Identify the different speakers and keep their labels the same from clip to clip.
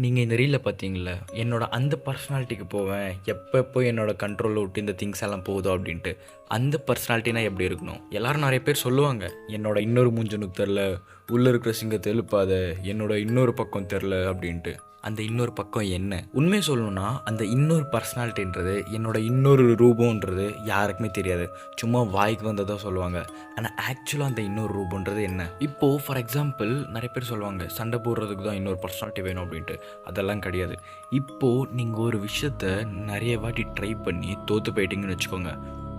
Speaker 1: நீங்கள் இந்த ரீலில் பார்த்தீங்களா, என்னோட அந்த பர்சனாலிட்டிக்கு போவேன் எப்போ என்னோட கண்ட்ரோலில் விட்டு இந்த திங்ஸ் எல்லாம் போகுதோ அப்படின்ட்டு. அந்த பர்சனாலிட்டினா எப்படி இருக்கணும்? எல்லாரும் நிறைய பேர் சொல்லுவாங்க, என்னோட இன்னொரு மூஞ்சனுக்கு தெரில, உள்ளே இருக்கிற சிங்கத்தை எழுப்பாத, என்னோட இன்னொரு பக்கம் தெரில அப்படின்ட்டு. அந்த இன்னொரு பக்கம் என்ன உண்மையை சொல்லணும்னா, அந்த இன்னொரு பர்சனாலிட்டின்றது, என்னோட இன்னொரு ரூபம்ன்றது யாருக்குமே தெரியாது. சும்மா வாய்க்கு வந்ததாக சொல்லுவாங்க. ஆனால் ஆக்சுவலாக அந்த இன்னொரு ரூபன்றது என்ன? இப்போது ஃபார் எக்ஸாம்பிள் நிறைய பேர் சொல்லுவாங்க, சண்டை போடுறதுக்கு தான் இன்னொரு பர்சனாலிட்டி வேணும் அப்படின்ட்டு. அதெல்லாம் கிடையாது. இப்போது நீங்கள் ஒரு விஷயத்த நிறைய வாட்டி ட்ரை பண்ணி தோற்று போயிட்டீங்கன்னு வச்சுக்கோங்க,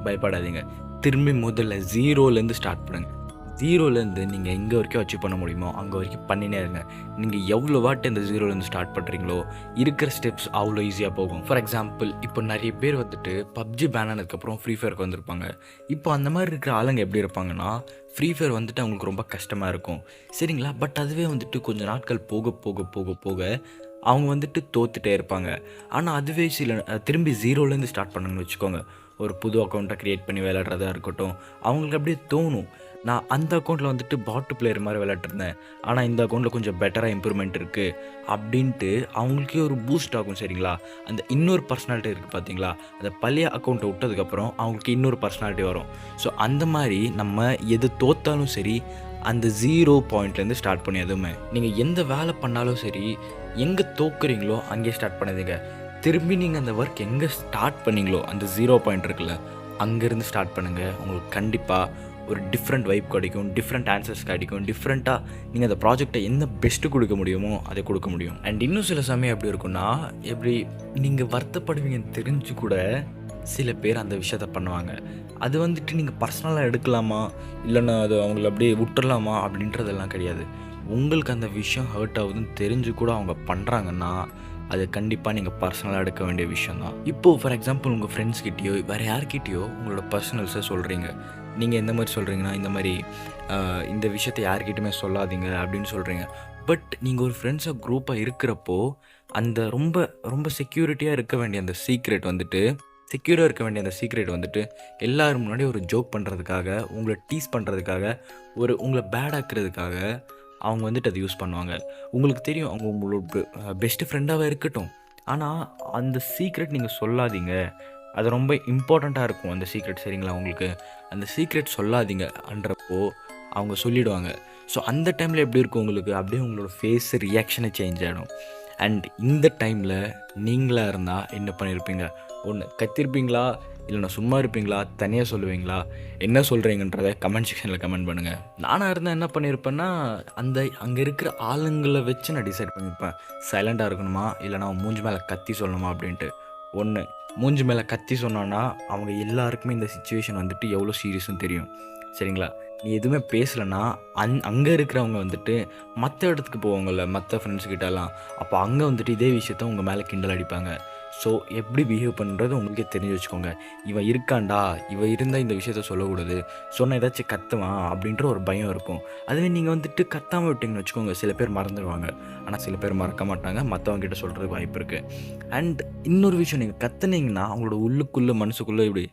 Speaker 1: பயப்படாதீங்க. திரும்பி முதல்ல ஜீரோலேருந்து ஸ்டார்ட் பண்ணுங்கள். ஜீரோலேருந்து நீங்கள் எங்கே வரைக்கும் அச்சீவ் பண்ண முடியுமோ அங்கே வரைக்கும் பண்ணினே இருங்க. நீங்கள் எவ்வளோ வாட்டி அந்த ஜீரோலேருந்து ஸ்டார்ட் பண்ணுறீங்களோ இருக்கிற ஸ்டெப்ஸ் அவ்வளோ ஈஸியாக போகும். ஃபார் எக்ஸாம்பிள், இப்போ நிறைய பேர் வந்துட்டு பப்ஜி பேன் ஆனதுக்கப்புறம் ஃப்ரீ ஃபயருக்கு வந்திருப்பாங்க. இப்போ அந்த மாதிரி இருக்கிற ஆளுங்க எப்படி இருப்பாங்கன்னா, ஃப்ரீ ஃபயர் வந்துட்டு அவங்களுக்கு ரொம்ப கஷ்டமாக இருக்கும், சரிங்களா? பட் அதுவே வந்துட்டு கொஞ்சம் நாட்கள் போக போக போக போக அவங்க வந்துட்டு தோத்துட்டே இருப்பாங்க. ஆனால் அதுவே திரும்பி ஜீரோலேருந்து ஸ்டார்ட் பண்ணணும்னு வச்சுக்கோங்க, ஒரு புது அக்கௌண்ட்டை க்ரியேட் பண்ணி விளையாடுறதா இருக்கட்டும், அவங்களுக்கு அப்படியே தோணும், நான் அந்த அக்கௌண்ட்டில் வந்துட்டு பாட்டு பிளேயர் மாதிரி விளையாட்டுருந்தேன், ஆனால் இந்த அக்கௌண்ட்டில் கொஞ்சம் பெட்டராக இம்ப்ரூவ்மெண்ட் இருக்குது அப்படின்ட்டு அவங்களுக்கே ஒரு பூஸ்ட் ஆகும், சரிங்களா? அந்த இன்னொரு பர்சனாலிட்டி இருக்குது பார்த்தீங்களா, அந்த பழைய அக்கௌண்ட்டை விட்டதுக்கப்புறம் அவங்களுக்கு இன்னொரு பர்சனாலிட்டி வரும். ஸோ அந்த மாதிரி நம்ம எது தோற்றாலும் சரி, அந்த ஜீரோ பாயிண்ட்லேருந்து ஸ்டார்ட் பண்ணி, எதுவுமே நீங்கள் எந்த வேலை பண்ணாலும் சரி, எங்கே தோக்குறீங்களோ அங்கேயே ஸ்டார்ட் பண்ணாதீங்க. திரும்பி நீங்கள் அந்த ஒர்க் எங்கே ஸ்டார்ட் பண்ணீங்களோ அந்த ஜீரோ பாயிண்ட் இருக்குல்ல, அங்கேருந்து ஸ்டார்ட் பண்ணுங்கள். உங்களுக்கு கண்டிப்பாக ஒரு டிஃப்ரெண்ட் வைப் கிடைக்கும், டிஃப்ரெண்ட் ஆன்சர்ஸ் கிடைக்கும், டிஃப்ரெண்ட்டாக நீங்கள் அந்த ப்ராஜெக்டை என்ன பெஸ்ட்டு கொடுக்க முடியுமோ அதை கொடுக்க முடியும். அண்ட் இன்னும் சில சமயம் எப்படி இருக்குன்னா, எப்படி நீங்கள் வருத்தப்படுவீங்கன்னு தெரிஞ்சு கூட சில பேர் அந்த விஷயத்த பண்ணுவாங்க. அது வந்துட்டு நீங்கள் பர்சனலாக எடுக்கலாமா, இல்லைன்னா அது அவங்கள அப்படியே விட்டுறலாமா அப்படின்றதெல்லாம் கிடையாது. உங்களுக்கு அந்த விஷயம் ஹர்ட் ஆகுதுன்னு தெரிஞ்சு கூட அவங்க பண்ணுறாங்கன்னா, அது கண்டிப்பாக நீங்கள் பர்சனலாக எடுக்க வேண்டிய விஷயம் தான். இப்போது ஃபார் எக்ஸாம்பிள், உங்கள் ஃப்ரெண்ட்ஸ்கிட்டயோ வேறு யார்கிட்டயோ உங்களோட பர்சனல்ஸை சொல்கிறீங்க. நீங்கள் எந்த மாதிரி சொல்கிறீங்கன்னா, இந்த மாதிரி இந்த விஷயத்தை யார்கிட்டையுமே சொல்லாதீங்க அப்படின்னு சொல்கிறீங்க. பட் நீங்கள் ஒரு ஃப்ரெண்ட்ஸாக குரூப்பாக இருக்கிறப்போ, அந்த ரொம்ப ரொம்ப செக்யூரிட்டியாக இருக்க வேண்டிய அந்த சீக்ரெட் வந்துட்டு, செக்யூராக இருக்க வேண்டிய அந்த சீக்ரெட் வந்துட்டு எல்லோரும் முன்னாடி ஒரு ஜோக் பண்ணுறதுக்காக, உங்களை டீஸ் பண்ணுறதுக்காக, உங்களை பேட் ஆக்குறதுக்காக அவங்க வந்துட்டு அதை யூஸ் பண்ணுவாங்க. உங்களுக்கு தெரியும், அவங்க உங்களோட பெஸ்ட்டு ஃப்ரெண்டாகவே இருக்கட்டும், ஆனால் அந்த சீக்ரெட் நீங்கள் சொல்லாதீங்க. அது ரொம்ப இம்பார்ட்டண்ட்டாக இருக்கும் அந்த சீக்ரெட், சரிங்களா? உங்களுக்கு அந்த சீக்ரெட் சொல்லாதீங்கன்றப்போ அவங்க சொல்லிவிடுவாங்க. ஸோ அந்த டைமில் எப்படி இருக்கும் உங்களுக்கு, அப்படியே உங்களோட ஃபேஸ் ரியாக்ஷனை சேஞ்ச் ஆகிடும். அண்ட் இந்த டைமில் நீங்களாக இருந்தால் என்ன பண்ணியிருப்பீங்க? ஒன்று கத்திருப்பீங்களா, இல்லைனா சும்மா இருப்பீங்களா, தனியாக சொல்லுவீங்களா? என்ன சொல்கிறீங்கன்றதை கமெண்ட் செக்ஷனில் கமெண்ட் பண்ணுங்கள். நானாக இருந்தால் என்ன பண்ணியிருப்பேன்னா, அங்கே இருக்கிற ஆளுங்களை வச்சு நான் டிசைட் பண்ணியிருப்பேன், சைலண்ட்டாக இருக்கணுமா, இல்லைனா மூஞ்சி மேலே கத்தி சொல்லணுமா அப்படின்ட்டு. ஒன்று, மூஞ்சி மேலே கத்தி சொன்னான்னா அவங்க எல்லாருக்குமே இந்த சிச்சுவேஷன் வந்துட்டு எவ்வளோ சீரியஸ்னு தெரியும், சரிங்களா? நீ எதுவுமே பேசலைன்னா அங்கே இருக்கிறவங்க வந்துட்டு மற்ற இடத்துக்கு போவாங்கள்ல, மற்ற ஃப்ரெண்ட்ஸ்கிட்டலாம், அப்போ அங்கே வந்துட்டு இதே விஷயத்த உங்கள் மேலே கிண்டல் அடிப்பாங்க. ஸோ எப்படி பிஹேவ் பண்ணுறது உங்களுக்கே தெரிஞ்சு வச்சுக்கோங்க. இவன் இருக்காண்டா, இவன் இருந்தால் இந்த விஷயத்த சொல்லக்கூடாது, சொன்னால் ஏதாச்சும் கத்துவான் அப்படின்ற ஒரு பயம் இருக்கும். அதுவே நீங்கள் வந்துட்டு கத்தாமல் விட்டிங்கன்னு வச்சுக்கோங்க, சில பேர் மறந்துடுவாங்க, ஆனால் சில பேர் மறக்க மாட்டாங்க, மற்றவங்ககிட்ட சொல்கிறதுக்கு வாய்ப்பு இருக்குது. அண்ட் இன்னொரு விஷயம், நீங்கள் கத்துனீங்கன்னா அவங்களோட உள்ளுக்குள்ளே மனசுக்குள்ளே இப்படி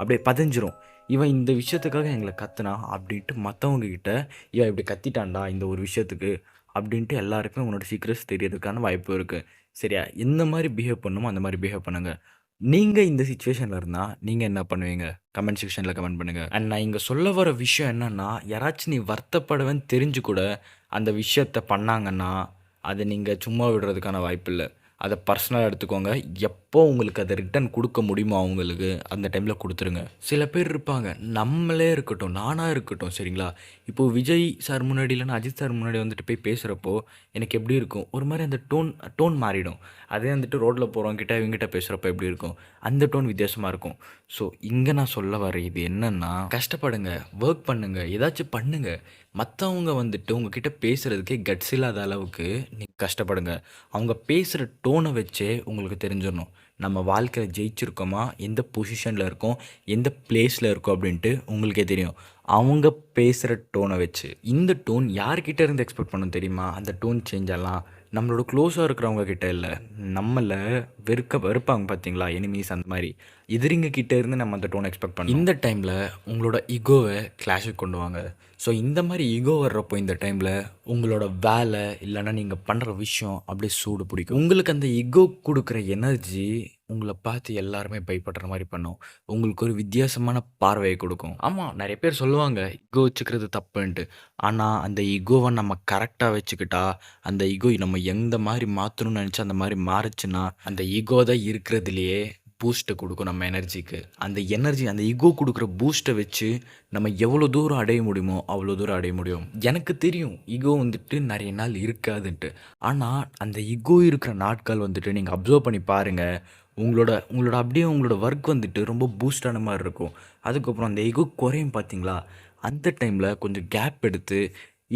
Speaker 1: அப்படியே பதிஞ்சிரும், இவன் இந்த விஷயத்துக்காக எங்களை கத்துனா அப்படின்ட்டு. மற்றவங்கக்கிட்ட இவன் இப்படி கத்திட்டான்டா இந்த ஒரு விஷயத்துக்கு அப்படின்ட்டு எல்லாருக்குமே உன்னோட சீக்ரெட்ஸ் தெரியறதுக்கான வாய்ப்பு இருக்குது, சரியா? எந்த மாதிரி பிஹேவ் பண்ணுமோ அந்த மாதிரி பிஹேவ் பண்ணுங்கள். நீங்கள் இந்த சிச்சுவேஷனில் இருந்தால் நீங்கள் என்ன பண்ணுவீங்க? கமெண்ட் செக்ஷனில் கமெண்ட் பண்ணுங்கள். அண்ட் நான் இங்கே சொல்ல வர விஷயம் என்னென்னா, யாராச்சும் நீ வருத்தப்படுவேன்னு தெரிஞ்சு கூட அந்த விஷயத்த பண்ணாங்கன்னா, அதை நீங்கள் சும்மா விடுறதுக்கான வாய்ப்பு இல்லை. அதை பர்சனலாக எடுத்துக்கோங்க. எப்போ உங்களுக்கு அதை ரிட்டன் கொடுக்க முடியுமோ அவங்களுக்கு அந்த டைமில் கொடுத்துருங்க. சில பேர் இருப்பாங்க, நம்மளே இருக்கட்டும், நானாக இருக்கட்டும், சரிங்களா? இப்போது விஜய் சார் முன்னாடி இல்லைன்னா அஜித் சார் முன்னாடி வந்துட்டு போய் பேசுகிறப்போ எனக்கு எப்படி இருக்கும், ஒரு மாதிரி அந்த டோன் மாறிடும். அதே வந்துட்டு ரோட்டில் போகிறவங்கிட்ட இவங்ககிட்ட பேசுகிறப்போ எப்படி இருக்கும், அந்த டோன் வித்தியாசமாக இருக்கும். ஸோ இங்கே நான் சொல்ல வர இது என்னென்னா, கஷ்டப்படுங்க, ஒர்க் பண்ணுங்கள், ஏதாச்சும் பண்ணுங்கள். மற்றவங்க வந்துட்டு உங்ககிட்ட பேசுகிறதுக்கே கட்ஸ் இல்லாத அளவுக்கு நீங்கள் கஷ்டப்படுங்க. அவங்க பேசுகிற டோனை வச்சே உங்களுக்கு தெரிஞ்சிடணும் நம்ம வாழ்க்கையில் ஜெயிச்சிருக்கோமா, எந்த பொசிஷனில் இருக்கோம், எந்த பிளேஸில் இருக்கோம் அப்படின்ட்டு உங்களுக்கே தெரியும், அவங்க பேசுகிற டோனை வச்சு. இந்த டோன் யார்கிட்ட இருந்து எக்ஸ்பெக்ட் பண்ணணும் தெரியுமா? அந்த டோன் சேஞ்ச் ஆகலாம் நம்மளோட க்ளோஸாக இருக்கிறவங்க கிட்ட இல்லை, நம்மளை வெறுப்பாங்க பார்த்தீங்களா, எனிமீஸ் அந்த மாதிரி எதிரிங்க கிட்ட இருந்து நம்ம அந்த டோன் எக்ஸ்பெக்ட் பண்ணோம். இந்த டைமில் உங்களோட ஈகோவை கிளாஷுக்கு கொண்டு வாங்க. ஸோ இந்த மாதிரி ஈகோ வர்றப்போ இந்த டைமில் உங்களோட வேலை இல்லைன்னா நீங்கள் பண்ணுற விஷயம் அப்படியே சூடு பிடிக்கும். உங்களுக்கு அந்த ஈகோ கொடுக்குற எனர்ஜி உங்களை பார்த்து எல்லாருமே பயப்படுற மாதிரி பண்ணும். உங்களுக்கு ஒரு வித்தியாசமான பார்வையை கொடுக்கும். ஆமாம், நிறைய பேர் சொல்லுவாங்க ஈகோ வச்சுக்கிறது தப்புன்ட்டு. ஆனால் அந்த ஈகோவை நம்ம கரெக்டாக வச்சுக்கிட்டா, அந்த ஈகோ நம்ம எந்த மாதிரி மாற்றணும்னு நினச்சா அந்த மாதிரி மாறுச்சுன்னா, அந்த ஈகோ தான் இருக்கிறதுலையே பூஸ்ட்டை கொடுக்கும் நம்ம எனர்ஜிக்கு. அந்த எனர்ஜி, அந்த ஈகோ கொடுக்குற பூஸ்ட்டை வச்சு நம்ம எவ்வளோ தூரம் அடைய முடியுமோ அவ்வளோ தூரம் அடைய முடியும். எனக்கு தெரியும் ஈகோ வந்துட்டு நிறைய நாள் இருக்காதுன்ட்டு. ஆனால் அந்த ஈகோ இருக்கிற நாட்கள் வந்துட்டு நீங்கள் அப்சர்வ் பண்ணி பாருங்கள். உங்களோட உங்களோட அப்படியே உங்களோட ஒர்க் வந்துட்டு ரொம்ப பூஸ்டான மாதிரி இருக்கும். அதுக்கப்புறம் அந்த ஈகோ குறையும் பார்த்தீங்களா, அந்த டைமில் கொஞ்சம் கேப் எடுத்து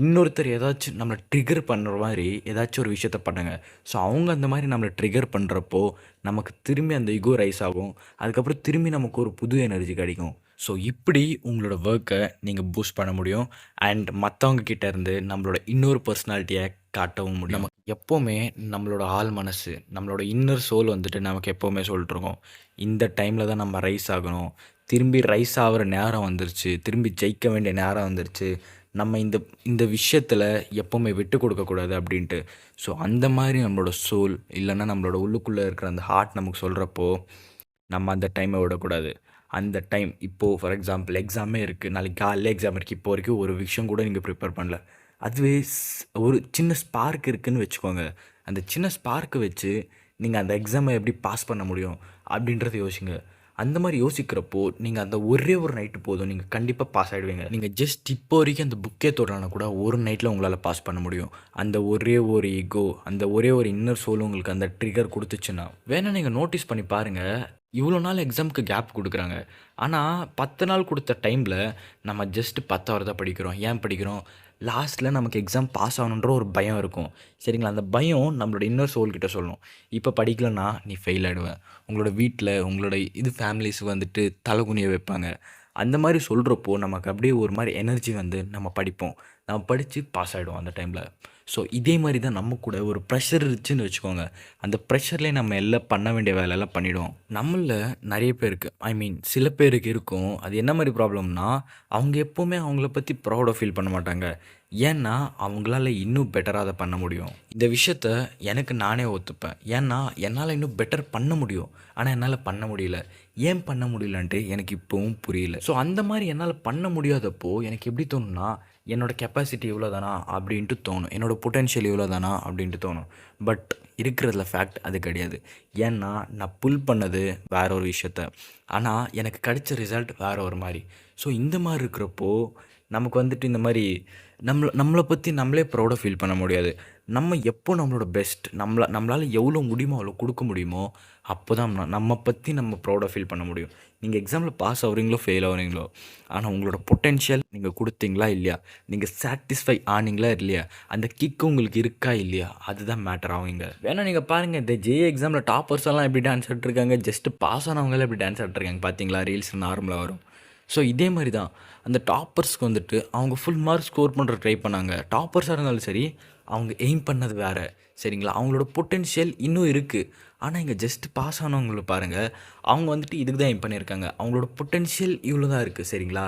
Speaker 1: இன்னொருத்தர் ஏதாச்சும் நம்மளை ட்ரிகர் பண்ணுற மாதிரி ஏதாச்சும் ஒரு விஷயத்த பண்ணுங்க. ஸோ அவங்க அந்த மாதிரி நம்மளை ட்ரிகர் பண்ணுறப்போ நமக்கு திரும்பி அந்த ஈகோ ரைஸ் ஆகும். அதுக்கப்புறம் திரும்பி நமக்கு ஒரு புது எனர்ஜி கிடைக்கும். ஸோ இப்படி உங்களோட ஒர்க்கை நீங்கள் பூஸ்ட் பண்ண முடியும். அண்ட் மற்றவங்க கிட்ட இருந்து நம்மளோட இன்னொரு பர்சனாலிட்டியை காட்டவும் முடியும். நமக்கு எப்போவுமே நம்மளோட ஆள் மனசு, நம்மளோட இன்னர் சோல் வந்துட்டு நமக்கு எப்போவுமே சொல்லிட்டுருக்கோம், இந்த டைமில் தான் நம்ம ரைஸ் ஆகணும், திரும்பி ரைஸ் ஆகிற நேரம் வந்துருச்சு, திரும்பி ஜெயிக்க வேண்டிய நேரம் வந்துருச்சு, நம்ம இந்த இந்த விஷயத்தில் எப்போவுமே விட்டு கொடுக்கக்கூடாது அப்படின்ட்டு. ஸோ அந்த மாதிரி நம்மளோட சோல் இல்லைன்னா நம்மளோட உள்ளுக்குள்ளே இருக்கிற அந்த ஹார்ட் நமக்கு சொல்கிறப்போ நம்ம அந்த டைமை விடக்கூடாது. அந்த டைம் இப்போது ஃபார் எக்ஸாம்பிள் எக்ஸாமே இருக்குது, நாளைக்கு காலையில் எக்ஸாம் இருக்குது, இப்போ வரைக்கும் ஒரு விஷயம் கூட நீங்கள் ப்ரிப்பேர் பண்ணல. அதுவே ஒரு சின்ன ஸ்பார்க் இருக்குதுன்னு வச்சுக்கோங்க. அந்த சின்ன ஸ்பார்க்கை வச்சு நீங்கள் அந்த எக்ஸாமை எப்படி பாஸ் பண்ண முடியும் அப்படின்றத யோசிங்க. அந்த மாதிரி யோசிக்கிறப்போ நீங்கள் அந்த ஒரே ஒரு நைட்டு போதும், நீங்கள் கண்டிப்பாக பாஸ் ஆகிடுவீங்க. நீங்கள் ஜஸ்ட் இப்போ வரைக்கும் அந்த புக்கே தொடரானா கூட ஒரு நைட்டில் உங்களால் பாஸ் பண்ண முடியும். அந்த ஒரே ஒரு ஈகோ, அந்த ஒரே ஒரு இன்னர் சோல் உங்களுக்கு அந்த ட்ரிகர் கொடுத்துச்சுன்னா வேணால் நீங்கள் நோட்டீஸ் பண்ணி பாருங்கள். இவ்வளோ நாள் எக்ஸாமுக்கு கேப் கொடுக்குறாங்க, ஆனால் 10 நாள் கொடுத்த டைமில் நம்ம ஜஸ்ட் 10 ஹவர் தான் படிக்கிறோம். ஏன் படிக்கிறோம்? லாஸ்ட்டில் நமக்கு எக்ஸாம் பாஸ் ஆகணுன்ற ஒரு பயம் இருக்கும், சரிங்களா? அந்த பயம் நம்மளோட இன்னர் சோல்கிட்ட சொல்லணும், இப்போ படிக்கலன்னா நீ ஃபெயில் ஆகிடுவேன். உங்களோட வீட்டில் உங்களோட ஃபேமிலிஸ் வந்துட்டு தலைகுனிய வைப்பாங்க. அந்த மாதிரி சொல்கிறப்போ நமக்கு அப்படியே ஒரு மாதிரி எனர்ஜி வந்து நம்ம படிப்போம், நம்ம படித்து பாஸ் ஆகிடுவோம் அந்த டைமில். ஸோ இதே மாதிரி தான் நம்ம கூட ஒரு ப்ரெஷர் இருந்துச்சுன்னு வச்சுக்கோங்க, அந்த ப்ரெஷர்லேயே நம்ம எல்லாம் பண்ண வேண்டிய வேலையெல்லாம் பண்ணிவிடுவோம். நம்மள நிறைய பேருக்கு, ஐ மீன் சில பேருக்கு இருக்கும். அது என்ன மாதிரி ப்ராப்ளம்னா, அவங்க எப்போவுமே அவங்கள பற்றி ப்ரௌடாக ஃபீல் பண்ண மாட்டாங்க. ஏன்னா அவங்களால இன்னும் பெட்டராக அதை பண்ண முடியும். இந்த விஷயத்த எனக்கு நானே ஒத்துப்பேன். ஏன்னா என்னால் இன்னும் பெட்டர் பண்ண முடியும், ஆனால் என்னால் பண்ண முடியல. ஏன் பண்ண முடியலன்ட்டு எனக்கு இப்போவும் புரியல. ஸோ அந்த மாதிரி என்னால் பண்ண முடியாதப்போ எனக்கு எப்படி தோணுன்னா, என்னோடய கெப்பாசிட்டி இவ்வளோ தானா அப்படின்ட்டு தோணும், என்னோடய பொட்டென்ஷியல் இவ்வளோ தானா அப்படின்ட்டு தோணும். பட் இருக்கிறதுல ஃபேக்ட் அது கிடையாது. ஏன்னா நான் புல் பண்ணது வேற ஒரு விஷயத்த, ஆனால் எனக்கு கிடைச்ச ரிசல்ட் வேற ஒரு மாதிரி. ஸோ இந்த மாதிரி இருக்கிறப்போ நமக்கு வந்துட்டு இந்த மாதிரி நம்மளை பற்றி நம்மளே ப்ரௌடாக ஃபீல் பண்ண முடியாது. நம்ம எப்போ நம்மளோட பெஸ்ட் நம்மளால் எவ்வளோ முடியுமோ அவ்வளோ கொடுக்க முடியுமோ அப்போ தான் நம்ம பற்றி நம்ம ப்ரௌடாக ஃபீல் பண்ண முடியும். நீங்கள் எக்ஸாமில் பாஸ் ஆகுறீங்களோ ஃபெயில் ஆகுறீங்களோ, ஆனால் உங்களோட பொட்டென்ஷியல் நீங்கள் கொடுத்தீங்களா இல்லையா, நீங்கள் சாட்டிஸ்ஃபை ஆனீங்களா இல்லையா, அந்த கிக் உங்களுக்கு இருக்கா இல்லையா, அதுதான் மேட்டர் ஆகுங்க. வேணா நீங்கள் பாருங்கள், இந்த ஜேஏ எக்ஸாமில் டாப்பர்ஸ் எல்லாம் எப்படி டான்ஸ் ஆடிட்டுருக்காங்க, ஜஸ்ட்டு பாஸ் ஆனவங்களாம் எப்படி டான்ஸ் ஆடிட்டுருக்காங்க பார்த்தீங்களா, ரீல்ஸ் நார்மலாக வரும். ஸோ இதே மாதிரி தான் அந்த டாப்பர்ஸ்க்கு வந்துட்டு அவங்க ஃபுல் மார்க் ஸ்கோர் பண்ணுற ட்ரை பண்ணாங்க. டாப்பர்ஸாக இருந்தாலும் சரி, அவங்க எய்ம் பண்ணது வேறு, சரிங்களா? அவங்களோட பொட்டென்ஷியல் இன்னும் இருக்குது. ஆனால் இங்கே ஜஸ்ட் பாஸ் ஆனவங்களை பாருங்கள், அவங்க வந்துட்டு இதுக்கு தான் எய்ம் பண்ணியிருக்காங்க. அவங்களோட பொட்டென்ஷியல் இவ்வளோ தான் இருக்குது, சரிங்களா?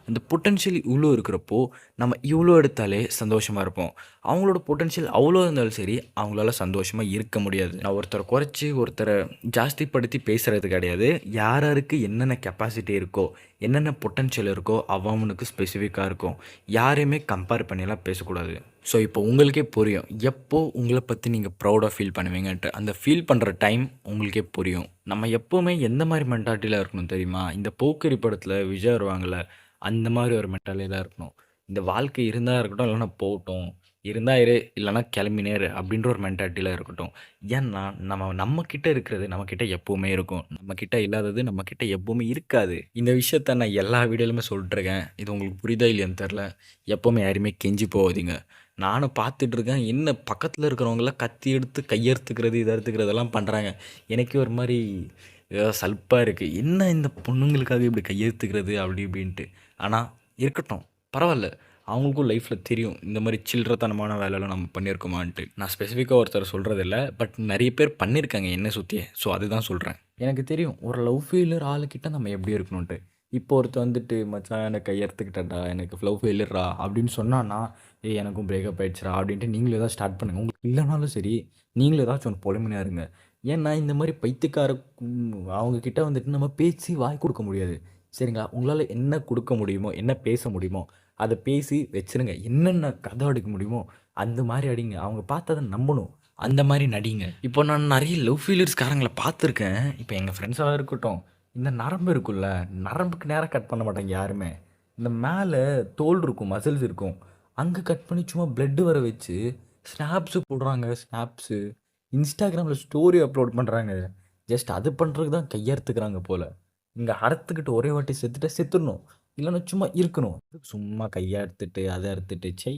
Speaker 1: அந்த பொட்டென்ஷியல் இவ்வளோ இருக்கிறப்போ நம்ம இவ்வளோ எடுத்தாலே சந்தோஷமாக இருப்போம். அவங்களோட பொட்டென்ஷியல் அவ்வளோ இருந்தாலும் சரி, அவங்களால சந்தோஷமாக இருக்க முடியாது. நான் ஒருத்தரை குறைச்சி ஒருத்தரை ஜாஸ்திப்படுத்தி பேசுகிறது கிடையாது. யாருக்கு என்னென்ன கெப்பாசிட்டி இருக்கோ, என்னென்ன பொட்டென்ஷியல் இருக்கோ அவனுக்கு ஸ்பெசிஃபிக்காக இருக்கும். யாரையுமே கம்பேர் பண்ணியெல்லாம் பேசக்கூடாது. ஸோ இப்போ உங்களுக்கே புரியும் எப்போ உங்களை பற்றி நீங்கள் ப்ரௌடாக ஃபீல் பண்ணுவீங்கன்ட்டு. அந்த ஃபீல் பண்ணுற டைம் உங்களுக்கே புரியும். நம்ம எப்போவுமே எந்த மாதிரி மென்டாலிட்டியில் இருக்கணும் தெரியுமா? இந்த போக்கிரி படத்தில் விஜய் வருவாங்கள்ல, அந்த மாதிரி ஒரு மென்டாலிட்டியில் இருக்கணும். இந்த வாழ்க்கை இருந்தால் இருக்கட்டும், இல்லைன்னா போகட்டும், இருந்தால் இரு இல்லைனா கிளம்பினேரு அப்படின்ற ஒரு மென்டாலிட்டியில் இருக்கட்டும். ஏன்னா நம்மக்கிட்ட இருக்கிறது நம்மக்கிட்ட எப்போவுமே இருக்கும், நம்மக்கிட்ட இல்லாதது நம்மக்கிட்ட எப்போவுமே இருக்காது. இந்த விஷயத்த நான் எல்லா வீடியோலுமே சொல்லிட்டுருக்கேன். இது உங்களுக்கு புரியுதா இல்லையான்னு தெரில. எப்போவுமே யாருமே கெஞ்சி போகாதீங்க. நானும் பார்த்துட்ருக்கேன், என்ன பக்கத்தில் இருக்கிறவங்களாம் கத்தி எடுத்து கையெடுத்துக்கிறது இதை எடுத்துக்கிறதெல்லாம் பண்ணுறாங்க. எனக்கே ஒரு மாதிரி சலுப்பாக இருக்குது, என்ன இந்த பொண்ணுங்களுக்காக இப்படி கையெழுத்துக்கிறது அப்படி இப்படின்ட்டு. ஆனால் இருக்கட்டும், பரவாயில்ல. அவங்களுக்கும் லைஃப்பில் தெரியும் இந்த மாதிரி சில்லறத்தனமான வேலையெல்லாம் நம்ம பண்ணியிருக்கோமான்ட்டு. நான் ஸ்பெசிஃபிக்காக ஒருத்தர் சொல்கிறதில்ல, பட் நிறைய பேர் பண்ணியிருக்காங்க என்னை சுற்றியே. ஸோ அதுதான் சொல்கிறேன். எனக்கு தெரியும் ஒரு லவ் ஃபெயிலியர் ஆளுக்கிட்ட நம்ம எப்படி இருக்கணுன்ட்டு. இப்போ ஒருத்தர் வந்துட்டு மச்சான் எனக்கு கையெடுத்துக்கிட்டடா எனக்கு லவ் ஃபெயிலியர்ரா அப்படின்னு சொன்னான்னா, ஏய் எனக்கும் பிரேக்கப் ஆயிடுச்சுடா அப்படின்ட்டு நீங்களும் ஏதாவது ஸ்டார்ட் பண்ணுங்கள். உங்களுக்கு இல்லைனாலும் சரி நீங்களும் ஏதாச்சும் ஒன்று பொறுமையாக இருங்க. ஏன்னா இந்த மாதிரி பைத்தியக்கார அவங்க கிட்ட வந்துட்டு நம்ம பேசி வாய் கொடுக்க முடியாது. சரிங்களா? உங்களால் என்ன கொடுக்க முடியுமோ என்ன பேச முடியுமோ அதை பேசி வச்சிருங்க. என்னென்ன கதை அடிக்க முடியுமோ அந்த மாதிரி அடிங்க. அவங்க பார்த்ததை நம்பணும். அந்த மாதிரி நடிங்க. இப்போ நான் நிறைய லவ் ஃபெயிலியர்ஸ்காரங்களை பார்த்துருக்கேன். இப்போ எங்கள் ஃப்ரெண்ட்ஸாக இருக்கட்டும், இந்த நரம்பு இருக்குல்ல, நரம்புக்கு நேராக கட் பண்ண மாட்டாங்க யாருமே. இந்த மேலே தோல் இருக்கும், மசில்ஸ் இருக்கும், அங்கே கட் பண்ணி சும்மா பிளட்டு வர வச்சு ஸ்னாப்ஸு போடுறாங்க. ஸ்னாப்ஸு இன்ஸ்டாகிராமில் ஸ்டோரி அப்லோட் பண்ணுறாங்க. ஜஸ்ட் அது பண்ணுறதுக்கு தான் கையறுத்துக்கிறாங்க போல். இங்கே அறுத்துக்கிட்டு ஒரே வாட்டி செத்துட்டா செத்துடணும், இல்லைன்னா சும்மா இருக்கணும். சும்மா கையை அறுத்துட்டு அதை அறுத்துட்டு சை,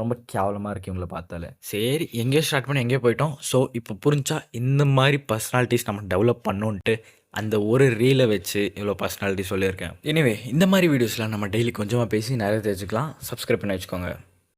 Speaker 1: ரொம்ப கேவலமாக இருக்கு இவங்கள பார்த்தாலே. சரி, எங்கேயோ ஸ்டார்ட் பண்ணி எங்கேயோ போயிட்டோம். ஸோ இப்போ புரிஞ்சா இந்த மாதிரி பர்சனாலிட்டிஸ் நம்ம டெவலப் பண்ணோன்ட்டு அந்த ஒரு ரீலை வச்சு இவ்வளோ பர்சனாலிட்டி சொல்லியிருக்கேன். எனிவே இந்த மாதிரி வீடியோஸ்லாம் நம்ம டெய்லி கொஞ்சமாக பேசி நிறைய தெரிஞ்சுக்கலாம். சப்ஸ்கிரைப் பண்ணி வச்சுக்கோங்க.